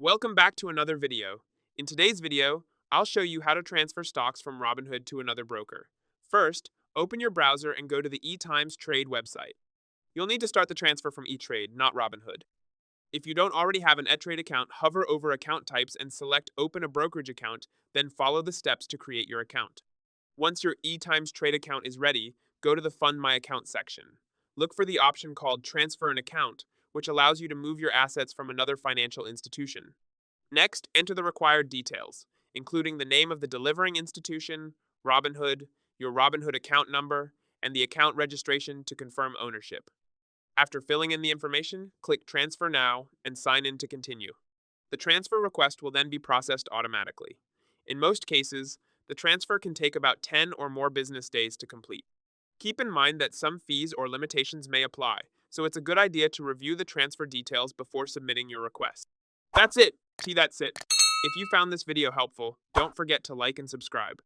Welcome back to another video. In today's video, I'll show you how to transfer stocks from Robinhood to another broker. First, open your browser and go to the eTimes Trade website. You'll need to start the transfer from eTrade, not Robinhood. If you don't already have an eTrade account, hover over account types and select Open a brokerage account, then follow the steps to create your account. Once your eTimes Trade account is ready, go to the Fund My Account section. Look for the option called Transfer an Account, which allows you to move your assets from another financial institution. Next, enter the required details, including the name of the delivering institution, Robinhood, your Robinhood account number, and the account registration to confirm ownership. After filling in the information, click Transfer Now and sign in to continue. The transfer request will then be processed automatically. In most cases, the transfer can take about 10 or more business days to complete. Keep in mind that some fees or limitations may apply, so it's a good idea to review the transfer details before submitting your request. That's it. That's it. If you found this video helpful, don't forget to like and subscribe.